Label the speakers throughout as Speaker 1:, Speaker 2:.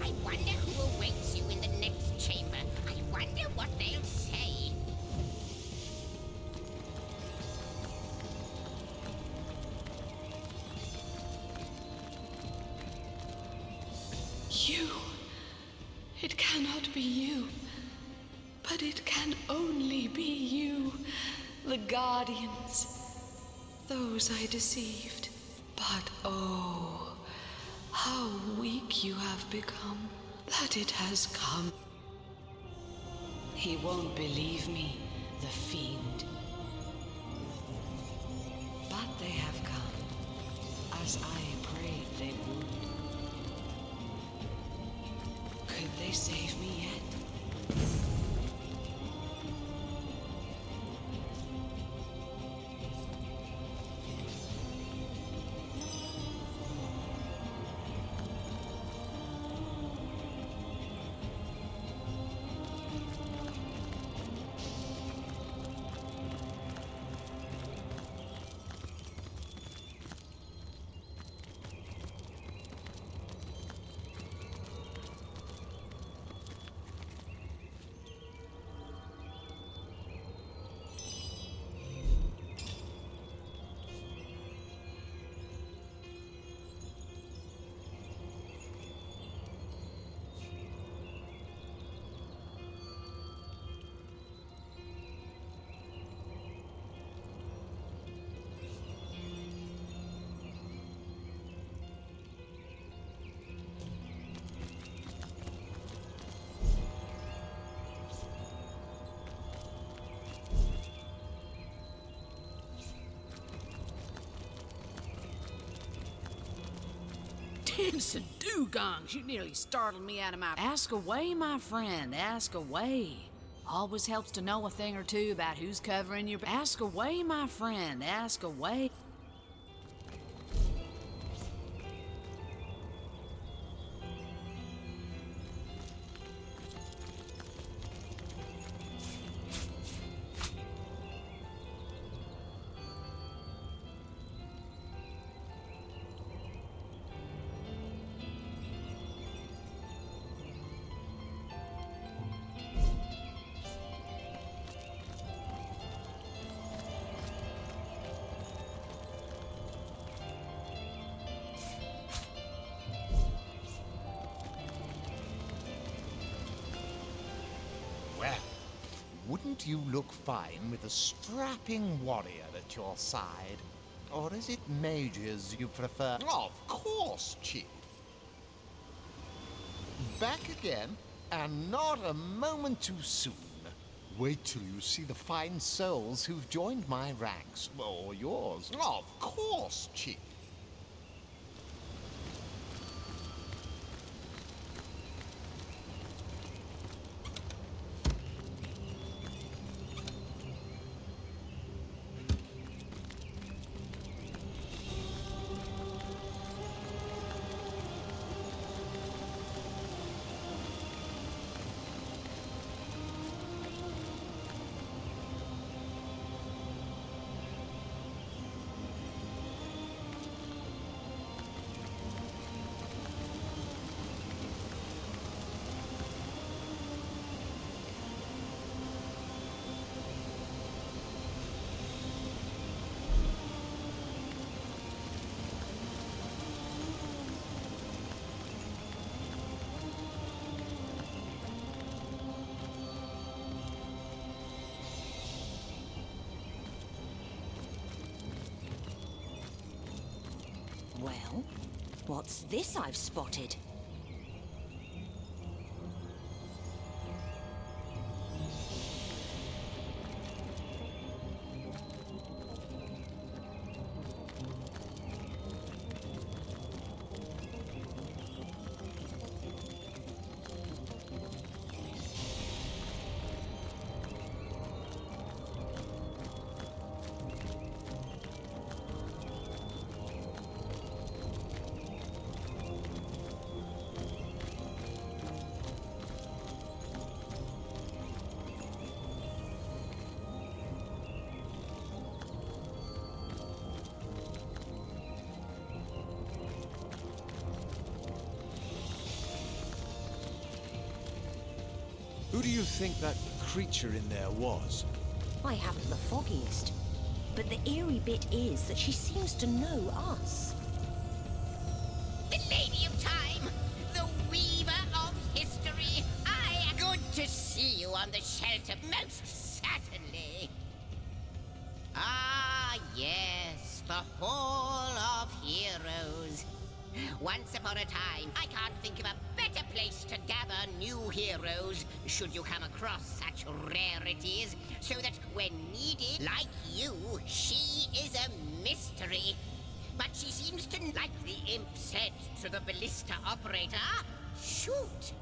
Speaker 1: I wonder who awaits you in the next chamber. I wonder what they'll say.
Speaker 2: You. It cannot be you. But it can only be you. The Guardians. Those I deceived. But oh, how weak you have become. That it has come. He won't believe me, the fiend. But they have come, as I prayed they would. Could they save me yet?
Speaker 3: Dancing dugongs, you nearly startled me out of my... Ask away, my friend, ask away. Always helps to know a thing or two about who's covering your... Ask away, my friend, ask away.
Speaker 4: Well, wouldn't you look fine with a strapping warrior at your side? Or is it mages you prefer? Of course, Chief. Back again, and not a moment too soon. Wait till you see the fine souls who've joined my ranks, or yours. Of course, Chief.
Speaker 5: Well, what's this I've spotted?
Speaker 6: Who do you think that creature in there was?
Speaker 5: I haven't the foggiest. But the eerie bit is that she seems to know us.
Speaker 1: The Lady of Time, the Weaver of History. I am good to see you on the shelter, most certainly. Ah, yes, the Hall of Heroes. Once upon a time, I can't think of a better place to gather new heroes, should you come across such rarities, so that when needed, like you, she is a mystery. But she seems to, like the imp said to the ballista operator, shoot.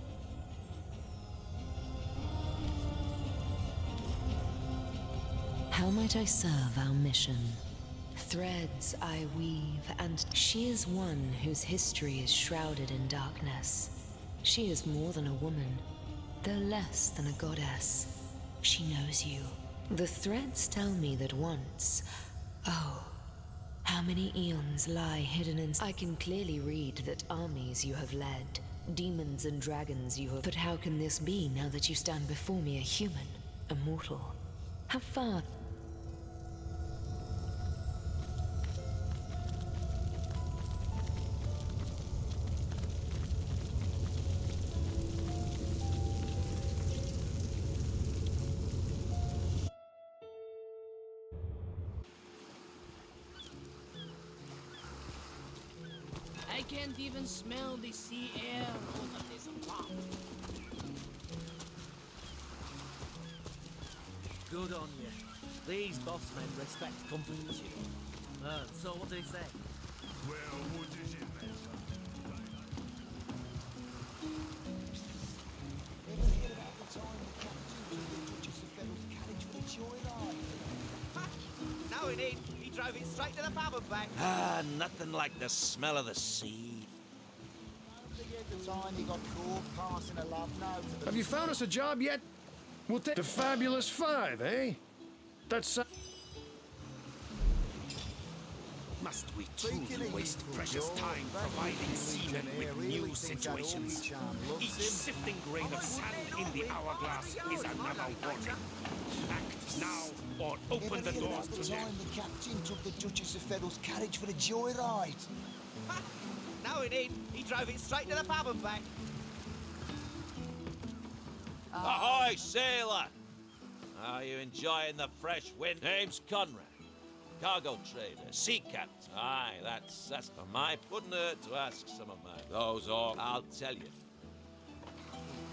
Speaker 2: How might I serve our mission? Threads I weave, and she is one whose history is shrouded in darkness. She is more than a woman, though less than a goddess. She knows you. The threads tell me that once, oh, how many eons lie hidden in... I can clearly read that armies you have led, demons and dragons you have... But how can this be now that you stand before me a human, a mortal? How far...
Speaker 3: I can't even smell the sea air over this pond.
Speaker 7: Good on you. These boss men respect company, you know. So what do they say?
Speaker 8: Well, what is it, Master?
Speaker 4: Ever hear about the time the captain took the Duchess of Federal's carriage for a joyride?
Speaker 7: No, he didn't. He drove it straight to the pub and back. Ah, nothing like the smell of the sea.
Speaker 4: Don't forget the time he got caught passing a love note to the...
Speaker 8: Have you found us a job yet? We'll take the Fabulous Five, eh? That's...
Speaker 6: Must we truly waste precious time providing seamen with new situations? Each sifting grain of sand in the hourglass is another warning. Act now, or open the doors to
Speaker 4: the time
Speaker 6: death.
Speaker 4: the captain took the Duchess of Federal's carriage for a joyride?
Speaker 7: No, he didn't. He drove it straight to the pub and back. Ahoy, sailor! Are you enjoying the fresh wind? Name's Conrad. Cargo trader, sea captain. Aye, that's for my. Wouldn't hurt to ask some of my those, or I'll tell you.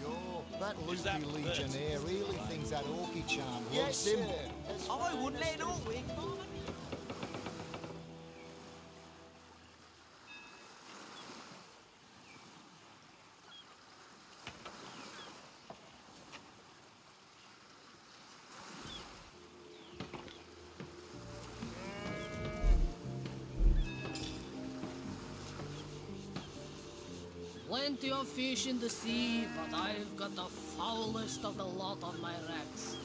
Speaker 4: Yo, that
Speaker 7: Is that
Speaker 4: loopy legionnaire really thinks that orky charm loves him.
Speaker 7: I wouldn't let it all win.
Speaker 3: Plenty of fish in the sea, but I've got the foulest of the lot on my racks.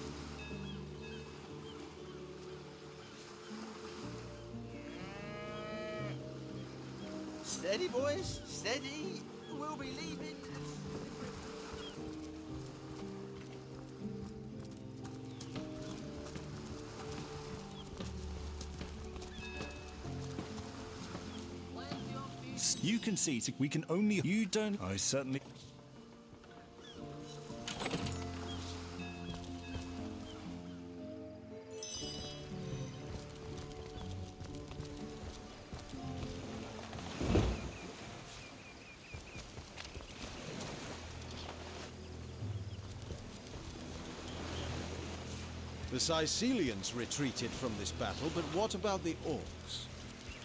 Speaker 7: Steady, boys, steady. We'll be leaving.
Speaker 6: You can see, we can only... You don't... I certainly...
Speaker 9: The Sicilians retreated from this battle, but what about the orcs?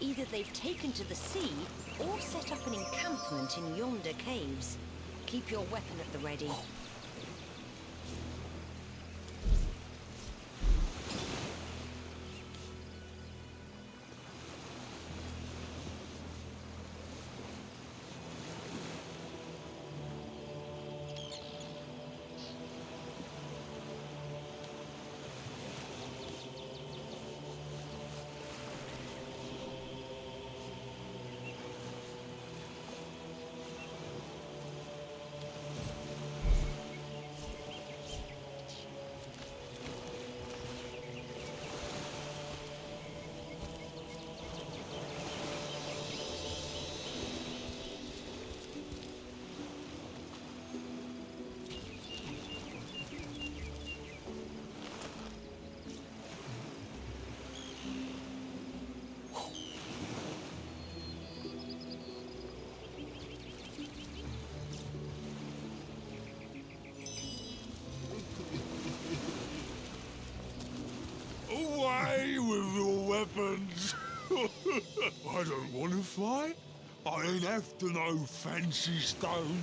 Speaker 5: Either they've taken to the sea or set up an encampment in yonder caves. Keep your weapon at the ready.
Speaker 10: weapons. I don't want to fight. I ain't after no fancy stone.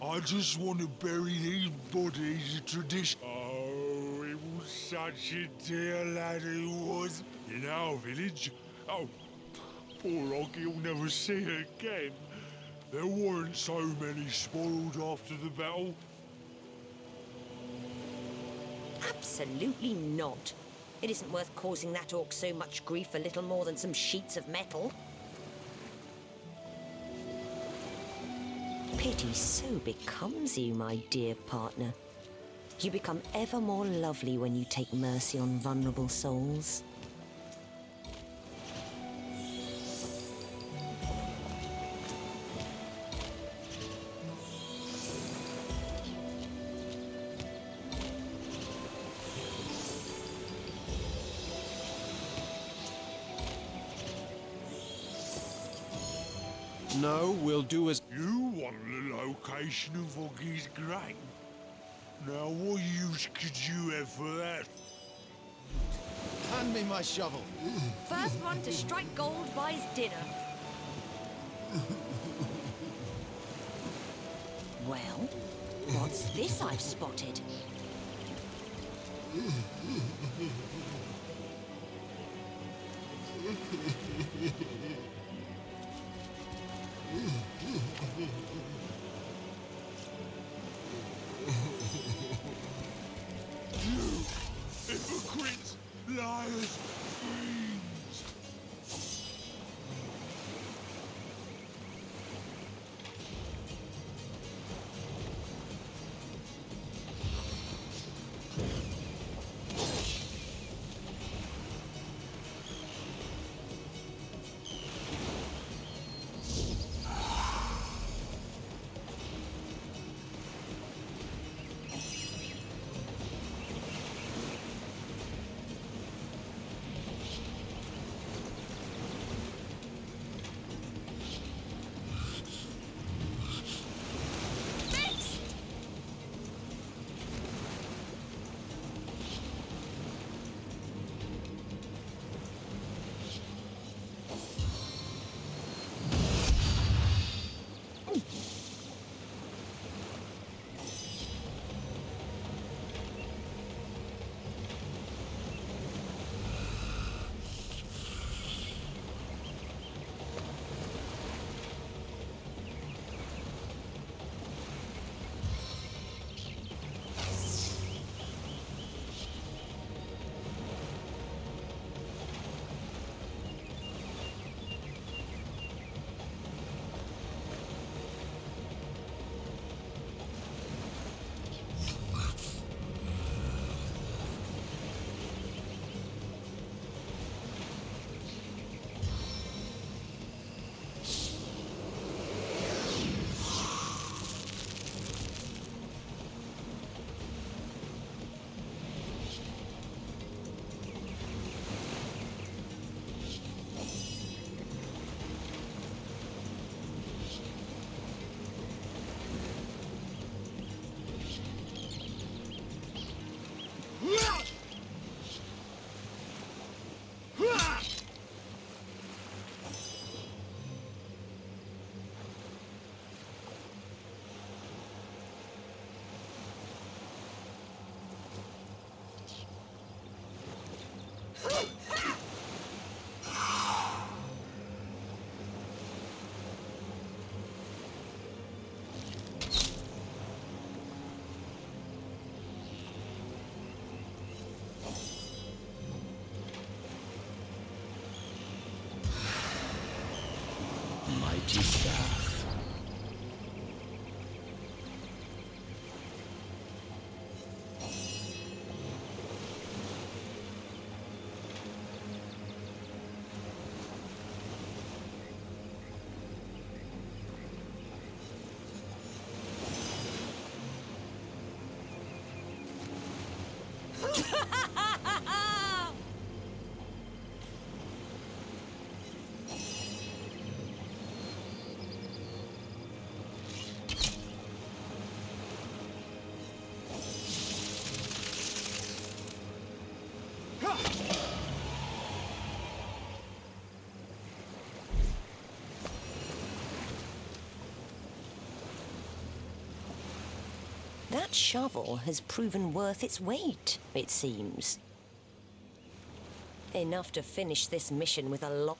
Speaker 10: I just want to bury these bodies of tradition. Oh, he was such a dear lad, he was. In our village. Oh, poor Oggy, he'll never see it again. There weren't so many spoiled after the battle.
Speaker 5: Absolutely not. It isn't worth causing that orc so much grief for little more than some sheets of metal. Pity so becomes you, my dear partner. You become ever more lovely when you take mercy on vulnerable souls.
Speaker 9: No, we'll do as...
Speaker 10: You want the location of Oggy's grave? Now what use could you have for that?
Speaker 9: Hand me my shovel.
Speaker 5: First one to strike gold buys dinner. Well, what's this I've spotted?
Speaker 10: You hypocrites, liars, fiends!
Speaker 6: Mighty staff.
Speaker 5: That shovel has proven worth its weight, it seems. Enough to finish this mission with a lot.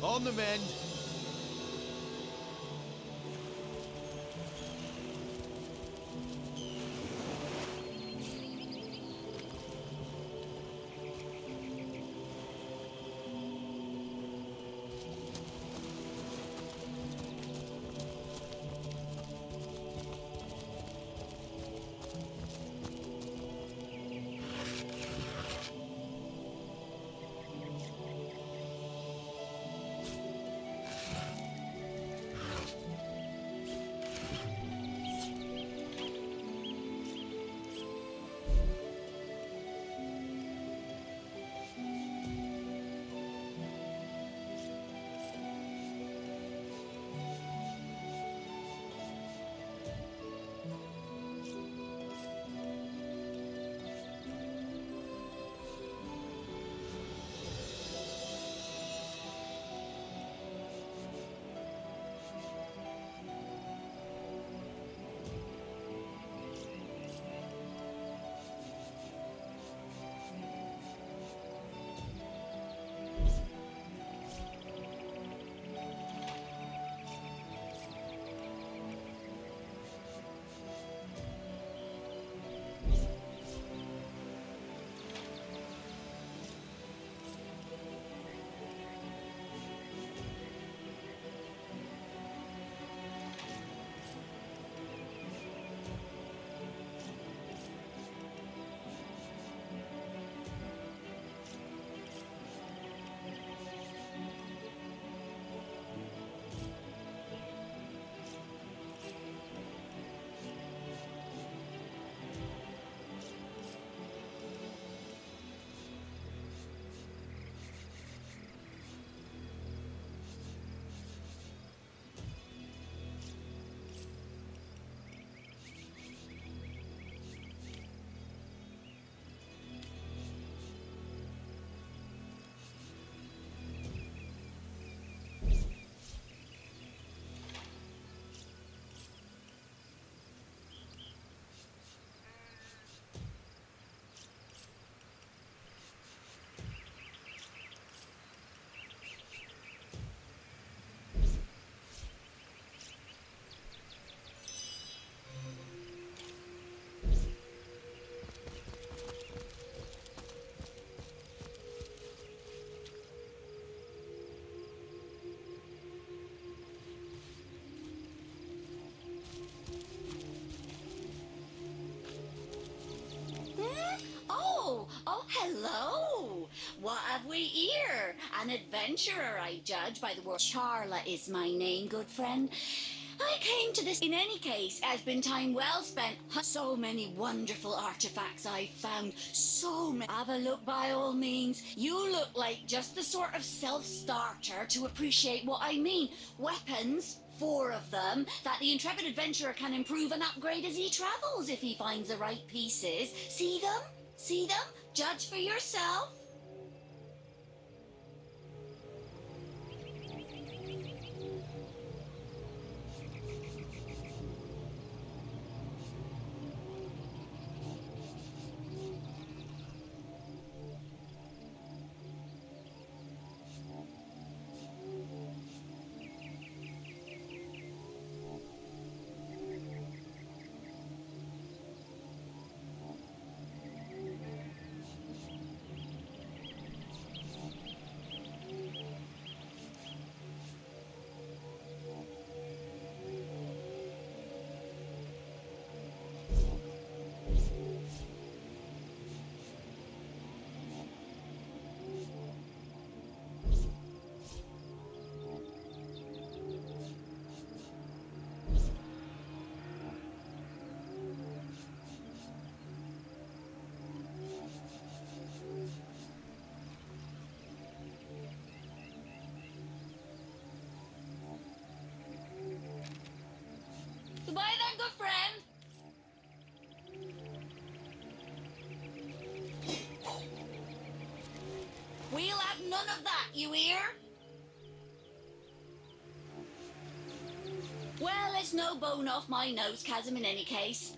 Speaker 9: On the mend.
Speaker 11: Hello! What have we here? An adventurer, I judge, by the word. Charla is my name, good friend. I came to this. In any case, has been time well spent. So many wonderful artifacts I've found. So many. Have a look by all means. You look like just the sort of self-starter to appreciate what I mean. Weapons, 4 of them, that the intrepid adventurer can improve and upgrade as he travels if he finds the right pieces. See them? See them? Judge for yourself. good friend. We'll have none of that, you hear? Well, it's no bone off my nose, Chasm, in any case.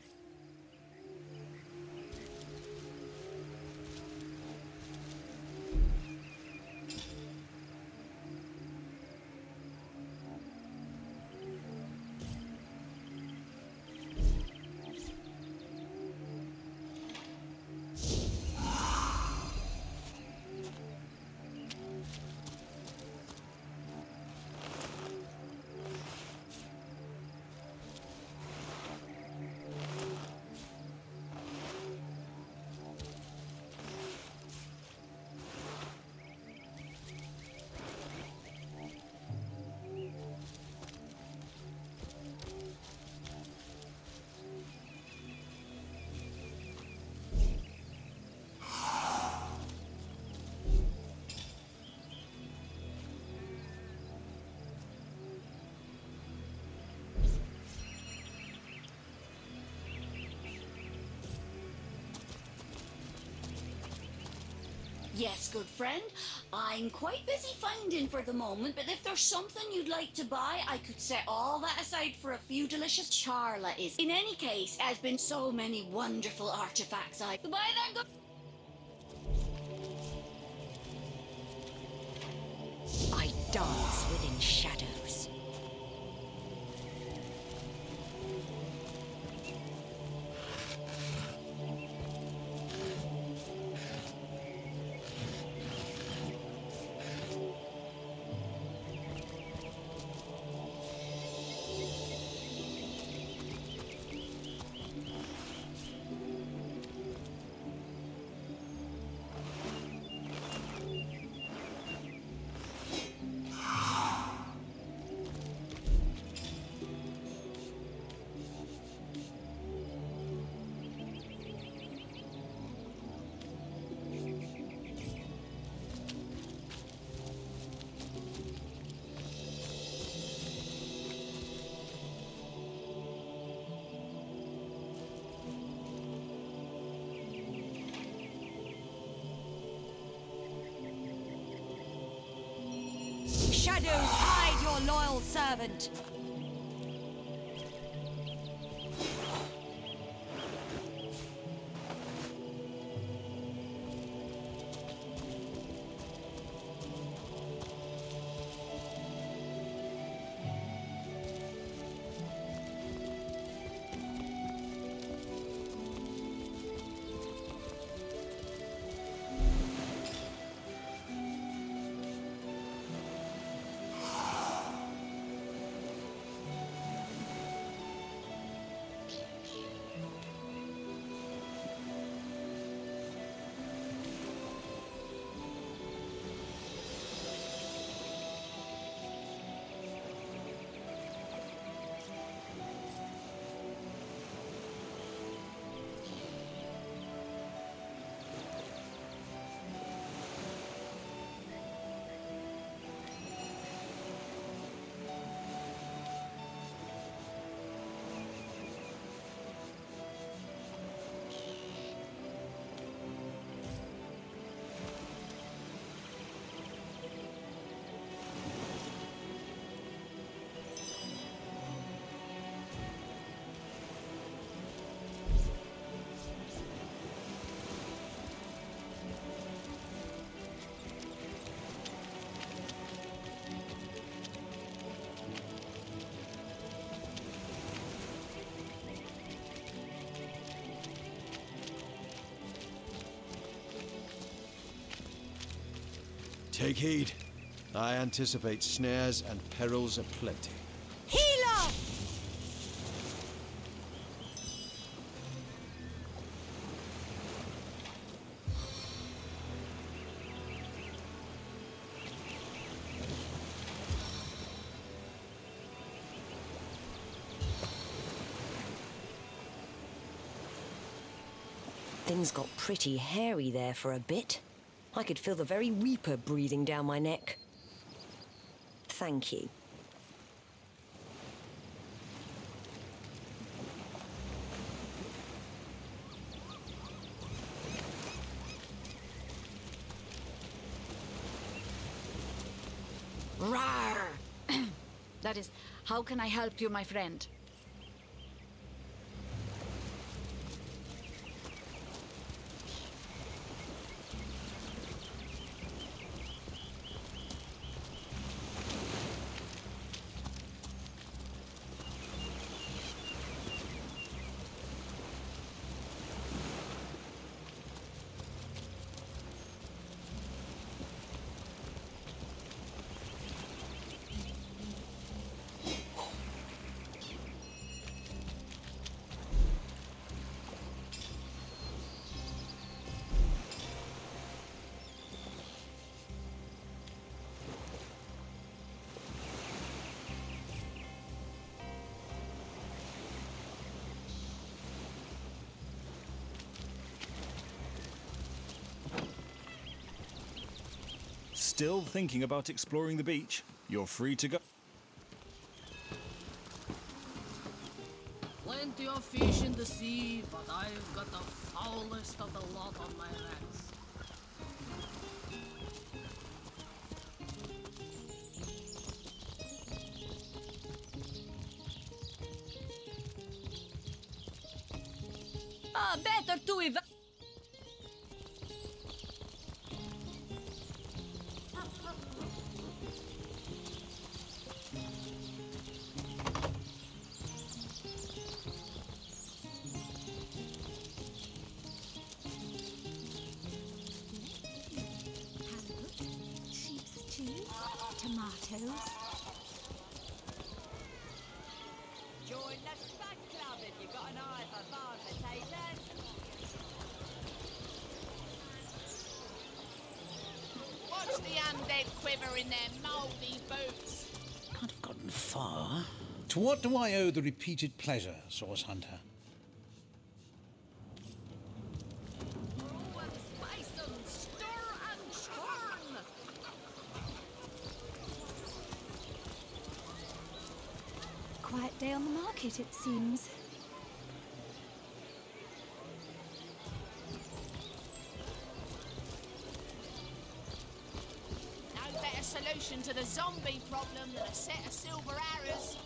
Speaker 11: Yes, good friend. I'm quite busy finding for the moment, but if there's something you'd like to buy, I could set all that aside for a few delicious Charla is. In any case, has been so many wonderful artifacts. Goodbye then, good.
Speaker 5: I dance within shadows. Shadows, hide your loyal servant.
Speaker 9: Take heed. I anticipate snares and perils aplenty.
Speaker 5: Healer! Things got pretty hairy there for a bit. I could feel the very Reaper breathing down my neck. Thank you.
Speaker 2: That is, how can I help you, my friend?
Speaker 12: Still thinking about exploring the beach? You're free to go.
Speaker 3: Plenty of fish in the sea, but I've got the foulest of the lot on my hands.
Speaker 2: Better to evaluate.
Speaker 13: Tomatoes.
Speaker 14: Join the Spud Club if you've got an eye for farm potatoes.
Speaker 3: Watch the undead quiver in their mouldy boots.
Speaker 15: Can't have gotten far. To what do I owe the repeated pleasure, Source Hunter?
Speaker 13: Quiet day on the market, it seems.
Speaker 3: No better solution to the zombie problem than a set of silver arrows.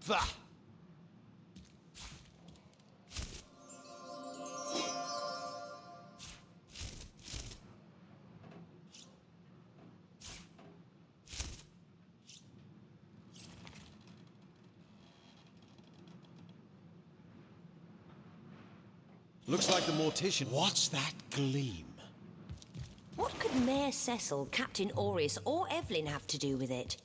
Speaker 4: Bah!
Speaker 9: Looks like the mortician.
Speaker 15: What's that gleam?
Speaker 5: What could Mayor Cecil, Captain Aureus, or Evelyn have to do with it?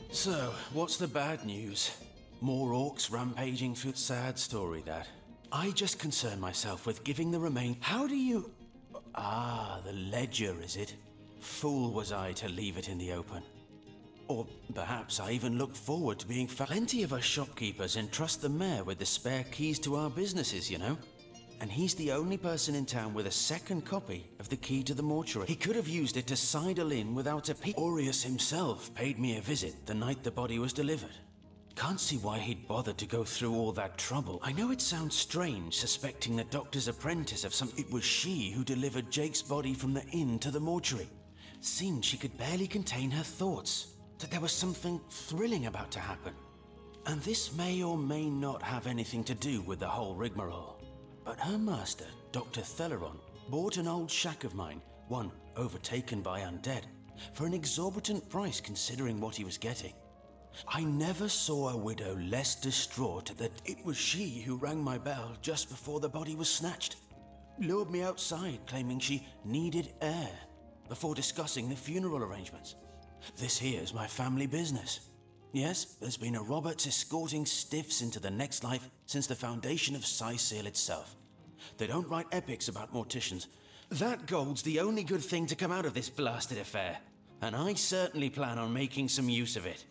Speaker 6: So, what's the bad news? More orcs rampaging through... Sad story, that. I just concern myself with giving the remain... How do you... Ah, the ledger, is it? Fool was I to leave it in the open.
Speaker 16: Or perhaps I even look forward to being plenty of us shopkeepers entrust the mayor with the spare keys to our businesses, you know? And he's the only person in town with a second copy of the key to the mortuary. He could have used it to sidle in without a peep. Aureus himself paid me a visit the night the body was delivered. Can't see why he'd bothered to go through all that trouble. I know it sounds strange suspecting the doctor's apprentice of some... It was she who delivered Jake's body from the inn to the mortuary. Seemed she could barely contain her thoughts. That there was something thrilling about to happen. And this may or may not have anything to do with the whole rigmarole. But her master, Dr. Theleron, bought an old shack of mine, one overtaken by undead, for an exorbitant price considering what he was getting. I never saw a widow less distraught that it was she who rang my bell just before the body was snatched. Lured me outside claiming she needed air before discussing the funeral arrangements. This here's my family business. Yes, there's been a Roberts escorting stiffs into the next life since the foundation of Sicil itself. They don't write epics about morticians. That gold's the only good thing to come out of this blasted affair, and I certainly plan on making some use of it.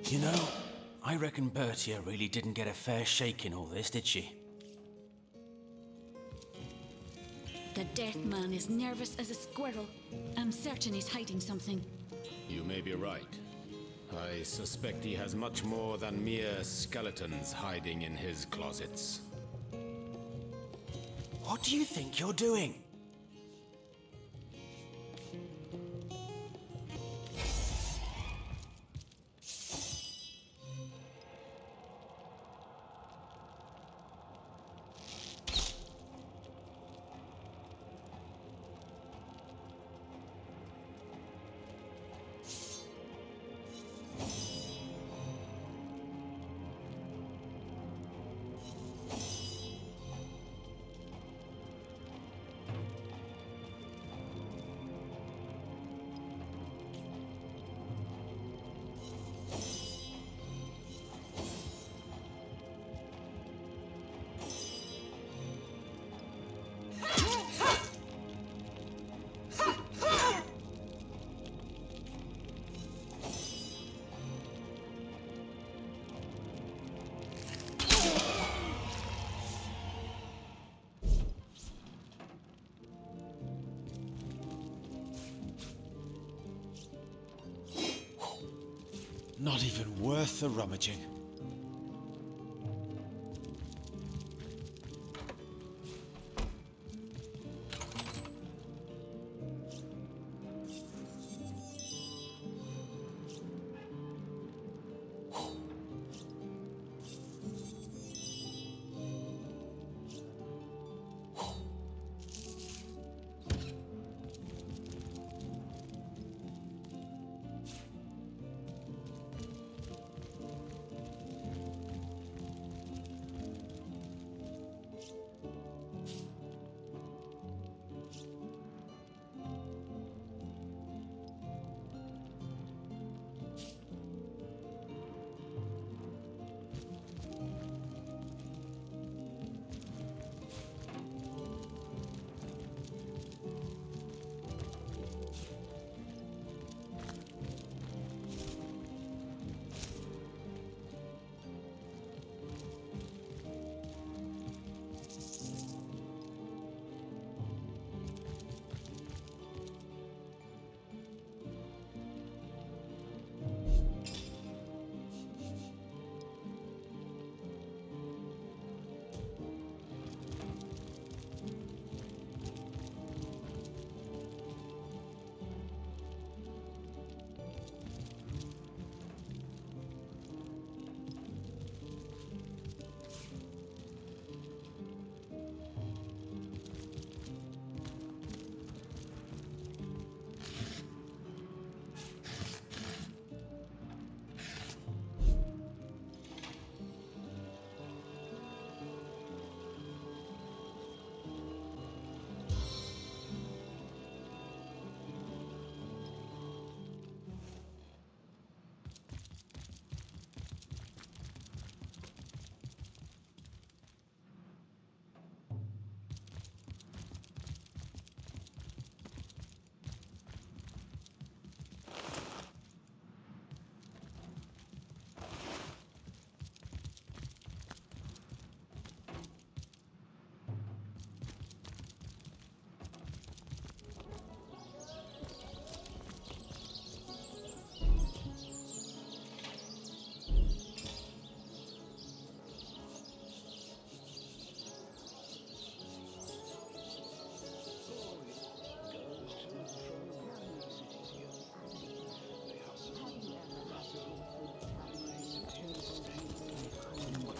Speaker 16: You know, I reckon Bertia really didn't get a fair shake in all this, did she?
Speaker 11: The death man is nervous as a squirrel. I'm certain he's hiding something.
Speaker 17: You may be right. I suspect he has much more than mere skeletons hiding in his closets.
Speaker 16: What do you think you're doing?
Speaker 9: Not even worth the rummaging.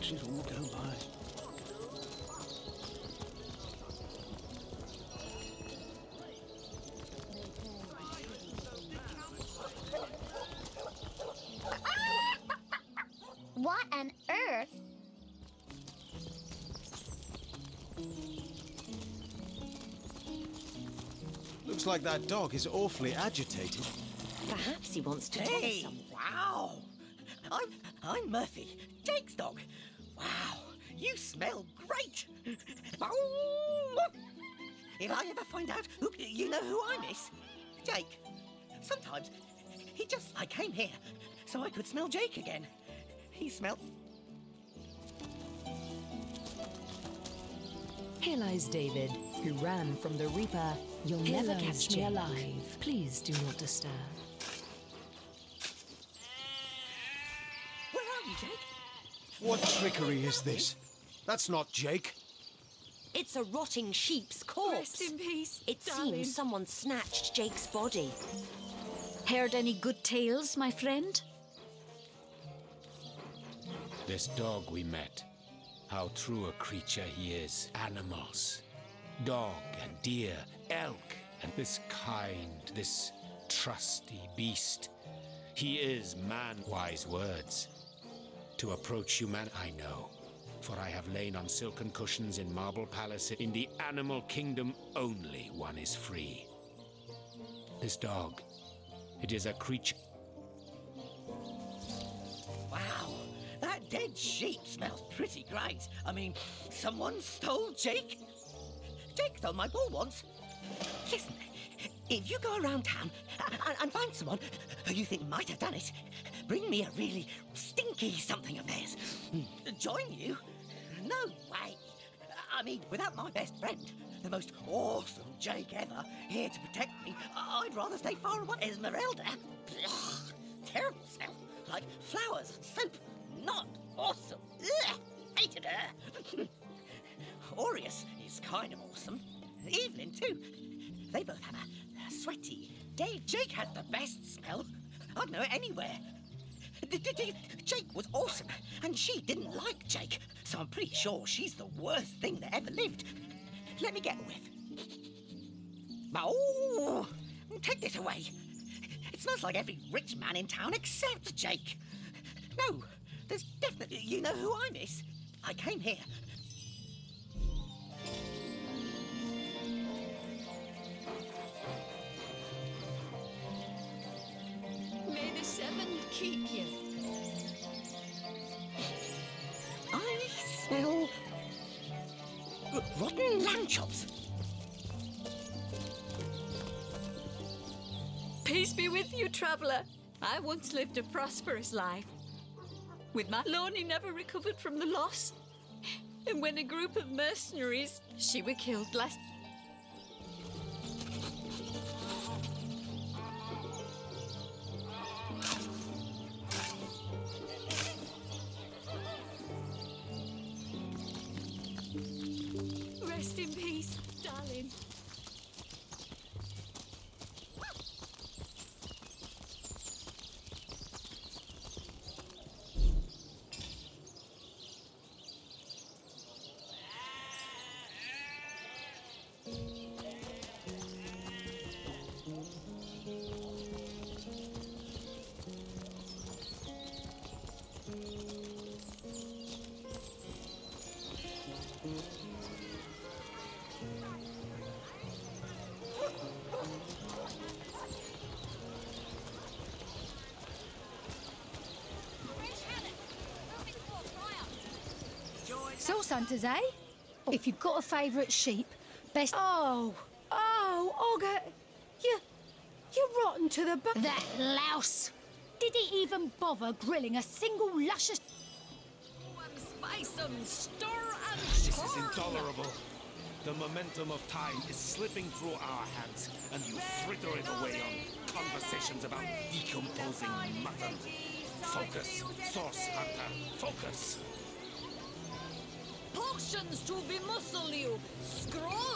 Speaker 15: She's all going by.
Speaker 18: What on earth?
Speaker 9: Looks like that dog is awfully agitated.
Speaker 5: Perhaps he wants to tell us something.
Speaker 19: Wow! I'm Murphy, Jake's dog. Wow, you smell great. If I ever find out you know who I miss, Jake. Sometimes I came here so I could smell Jake again. He smelled.
Speaker 20: Here lies David, who ran from the Reaper. You'll never catch me alive. Please do not disturb.
Speaker 19: Where are you, Jake?
Speaker 9: What trickery is this? That's not Jake.
Speaker 5: It's a rotting sheep's corpse.
Speaker 13: Rest in peace,
Speaker 5: It
Speaker 13: darling.
Speaker 5: seems someone snatched Jake's body.
Speaker 13: Heard any good tales, my friend?
Speaker 17: This dog we met, how true a creature he is. Animals, dog and deer, elk, and this kind, this trusty beast. He is man. Wise words. To approach human, I know. For I have lain on silken cushions in marble palaces. In the animal kingdom only one is free. This dog, it is a creature.
Speaker 19: Wow, that dead sheep smells pretty great. I mean, someone stole Jake? Jake stole my ball once. Listen, if you go around town and find someone who you think might have done it, bring me a really stinky something of theirs. Join you? No way. I mean, without my best friend, the most awesome Jake ever, here to protect me, I'd rather stay far away. Esmeralda? Ugh, terrible smell. Like flowers and soap. Not awesome. Ugh, hated her. Aureus is kind of awesome. Evelyn, too. They both have a sweaty day. Jake has the best smell. I'd know it anywhere. Jake was awesome, and she didn't like Jake, so I'm pretty sure she's the worst thing that ever lived. Let me get a whiff. Oh, take this away. It smells like every rich man in town except Jake. No, there's definitely... You know who I miss? I came here.
Speaker 2: May the seven keep you.
Speaker 19: I smell... rotten lamb chops.
Speaker 2: Peace be with you, traveller. I once lived a prosperous life. With my Lonnie never recovered from the loss. And when a group of mercenaries, she were killed last... Rest in peace, darling.
Speaker 13: Sauce hunters, eh? If you've got a favourite sheep, best... Oh, Ogre, you're rotten to the bone. That louse! Did he even bother grilling a single luscious...
Speaker 2: Spice them, stir and
Speaker 6: This is
Speaker 2: churn.
Speaker 6: intolerable. The momentum of time is slipping through our hands, and you fritter it away on conversations about decomposing mutton. Focus, Source Hunter, focus.
Speaker 2: Potions to bemuscle you. Scroll